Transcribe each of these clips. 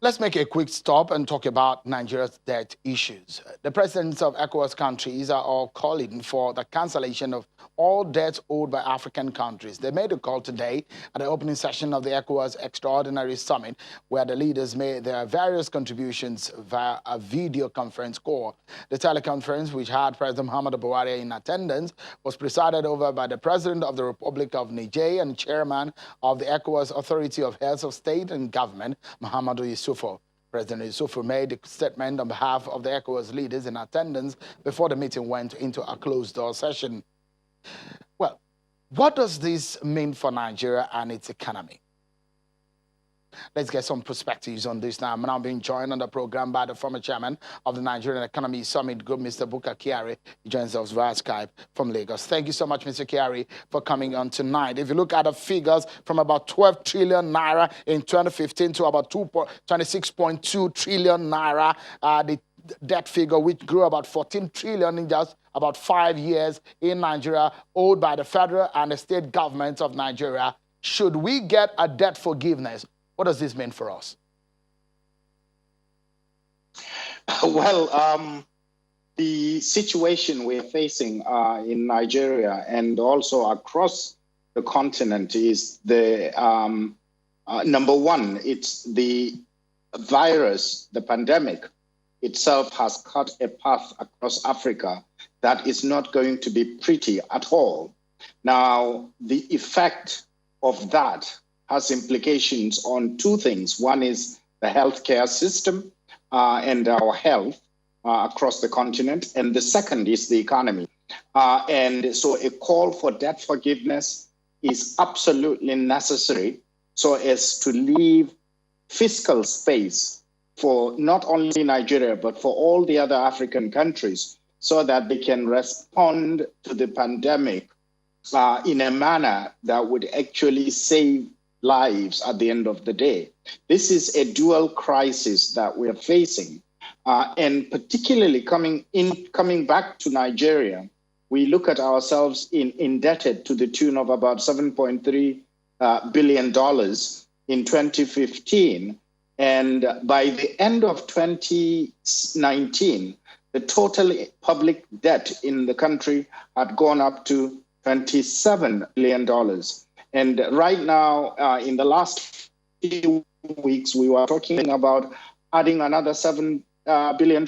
Let's make a quick stop and talk about Nigeria's debt issues. The presidents of ECOWAS countries are all calling for the cancellation of all debts owed by African countries. They made a call today at the opening session of the ECOWAS Extraordinary Summit, where the leaders made their various contributions via a video conference call. The teleconference, which had President Muhammadu Buhari in attendance, was presided over by the President of the Republic of Niger and Chairman of the ECOWAS Authority of Heads of State and Government, Muhammadu Yusuf. President Yusufu made a statement on behalf of the ECOWAS leaders in attendance before the meeting went into a closed-door session. Well, what does this mean for Nigeria and its economy? Let's get some perspectives on this now. I'm now being joined on the program by the former chairman of the Nigerian Economies Summit Group, Mr. Bukka Kyari. He joins us via Skype from Lagos. Thank you so much, Mr. Kyari, for coming on tonight. If you look at the figures from about 12 trillion naira in 2015 to about 26.2 trillion naira, the debt figure, which grew about 14 trillion in just about 5 years in Nigeria, owed by the federal and the state governments of Nigeria. Should we get a debt forgiveness? What does this mean for us? Well, the situation we're facing in Nigeria and also across the continent is the number one, it's the virus, the pandemic itself has cut a path across Africa that is not going to be pretty at all. Now, the effect of that has implications on two things. One is the healthcare system and our health across the continent. And the second is the economy. And so a call for debt forgiveness is absolutely necessary so as to leave fiscal space for not only Nigeria, but for all the other African countries so that they can respond to the pandemic in a manner that would actually save lives at the end of the day. This is a dual crisis that we're facing. And particularly coming back to Nigeria, we look at ourselves indebted to the tune of about $7.3 billion in 2015. And by the end of 2019, the total public debt in the country had gone up to $27 billion. And right now, in the last few weeks, we were talking about adding another $7 billion.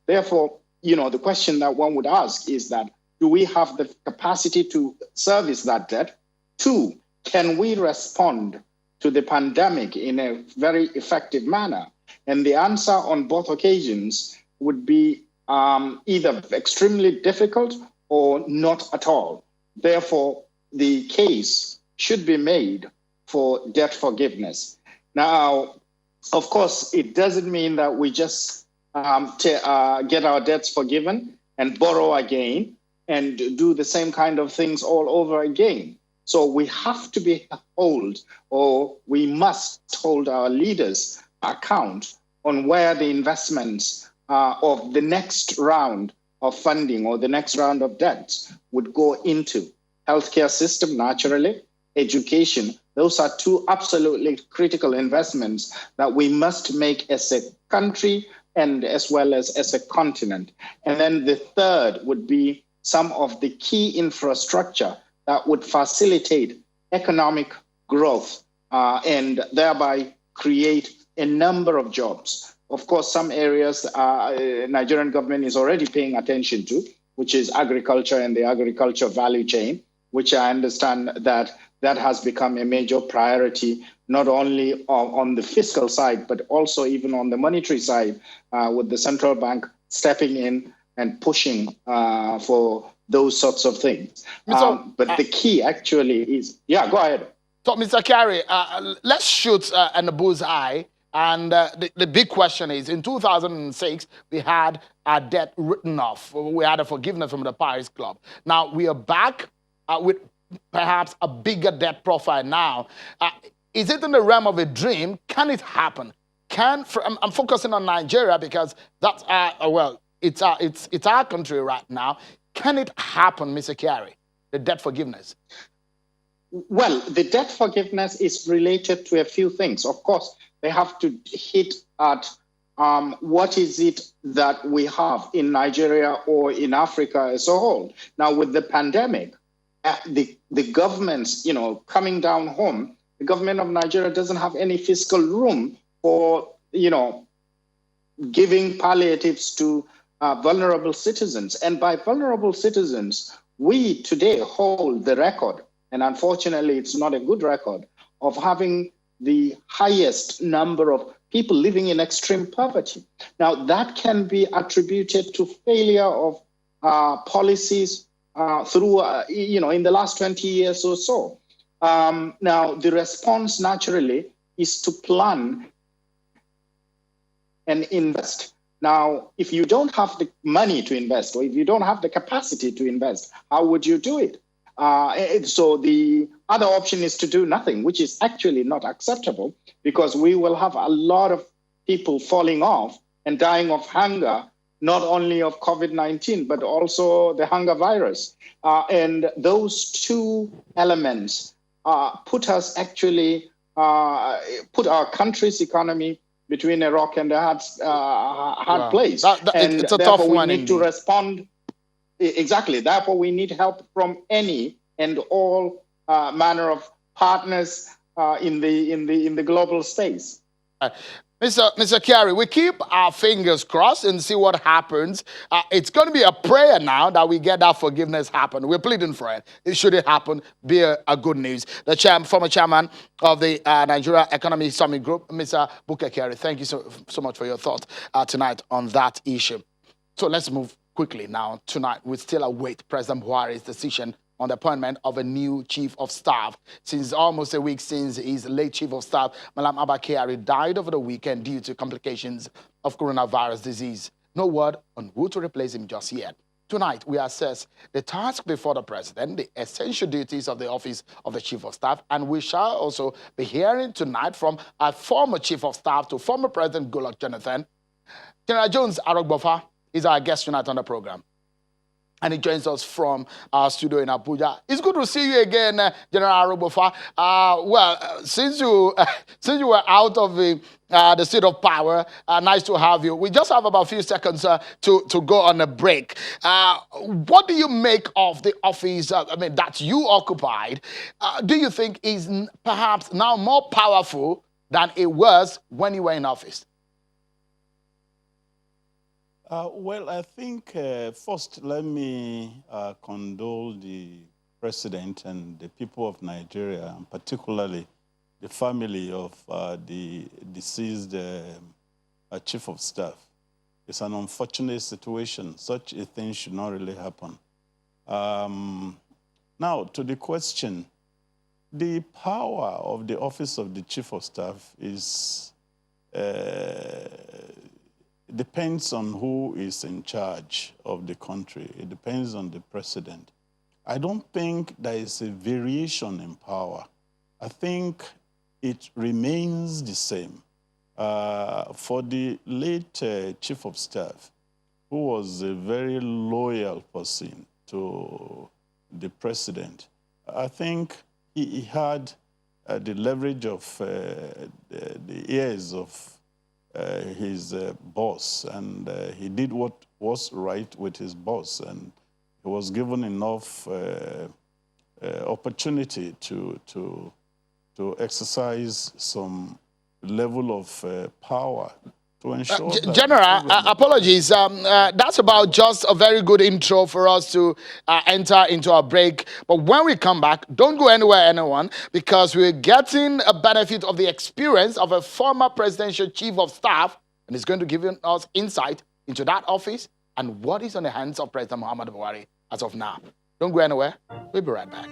Therefore, the question that one would ask is that, do we have the capacity to service that debt? Two, can we respond to the pandemic in a very effective manner? And the answer on both occasions would be either extremely difficult or not at all. Therefore, the case should be made for debt forgiveness. Now, of course, it doesn't mean that we just get our debts forgiven and borrow again and do the same kind of things all over again. So we have to we must hold our leaders account on where the investments of the next round of funding or the next round of debts would go into. Healthcare system, naturally, education. Those are two absolutely critical investments that we must make as a country and as well as a continent. And then the third would be some of the key infrastructure that would facilitate economic growth and thereby create a number of jobs. Of course, some areas Nigerian government is already paying attention to, which is agriculture and the agriculture value chain, which I understand that has become a major priority, not only on the fiscal side, but also even on the monetary side, with the central bank stepping in and pushing for those sorts of things. But the key actually is, go ahead. So, Mr. Kyari, let's shoot in the bullseye. And the big question is, in 2006, we had our debt written off. We had a forgiveness from the Paris Club. Now, we are back with perhaps a bigger debt profile now. Is it in the realm of a dream? Can it happen? I'm focusing on Nigeria because that's it's our country right now. Can it happen, Mr. Kyari, the debt forgiveness? Well, the debt forgiveness is related to a few things. Of course, they have to hit at what is it that we have in Nigeria or in Africa as a whole. Now, with the pandemic, the governments, coming down home, the government of Nigeria doesn't have any fiscal room for, giving palliatives to vulnerable citizens. And by vulnerable citizens, we today hold the record, and unfortunately, it's not a good record, of having the highest number of people living in extreme poverty. Now, that can be attributed to failure of policies through, in the last 20 years or so. Now, the response naturally is to plan and invest. Now, if you don't have the money to invest, or if you don't have the capacity to invest, how would you do it? So the other option is to do nothing, which is actually not acceptable, because we will have a lot of people falling off and dying of hunger, not only of COVID-19, but also the hunger virus. And those two elements put our country's economy between a rock and a hard place. And it's a therefore tough we one need indeed. to respond. Exactly. Therefore, we need help from any and all manner of partners in the global space. Mr. Kyari, we keep our fingers crossed and see what happens. It's going to be a prayer now that we get that forgiveness happen. We're pleading for it. Should it happen, be a good news. The former chairman of the Nigeria Economies Summit Group, Mr. Buka Kyari, thank you so much for your thoughts tonight on that issue. So let's move quickly now. Tonight, we still await President Buhari's decision on the appointment of a new chief of staff. Since almost a week since his late chief of staff, Malam Abba Kyari, died over the weekend due to complications of coronavirus disease. No word on who to replace him just yet. Tonight, we assess the task before the president, the essential duties of the office of the chief of staff, and we shall also be hearing tonight from a former chief of staff to former President Goodluck Jonathan. General Jones Arogbofa is our guest tonight on the program, and he joins us from our studio in Abuja. It's good to see you again, General Arogbofa. Since you were out of the seat of power, nice to have you. We just have about a few seconds to go on a break. What do you make of the office that you occupied? Do you think is perhaps now more powerful than it was when you were in office? Well, I think first let me condole the president and the people of Nigeria, and particularly the family of the deceased chief of staff. It's an unfortunate situation. Such a thing should not really happen. Now, to the question, the power of the office of the chief of staff is depends on who is in charge of the country. It depends on the president. I don't think there is a variation in power. I think it remains the same. For the late chief of staff, who was a very loyal person to the president, I think he had the leverage of the ears of his boss, and he did what was right with his boss, and he was given enough opportunity to exercise some level of power to ensure that... General, apologies. That's about just a very good intro for us to enter into our break. But when we come back, don't go anywhere, anyone, because we're getting a benefit of the experience of a former presidential chief of staff, and it's going to give us insight into that office and what is on the hands of President Muhammadu Buhari as of now. Don't go anywhere. We'll be right back.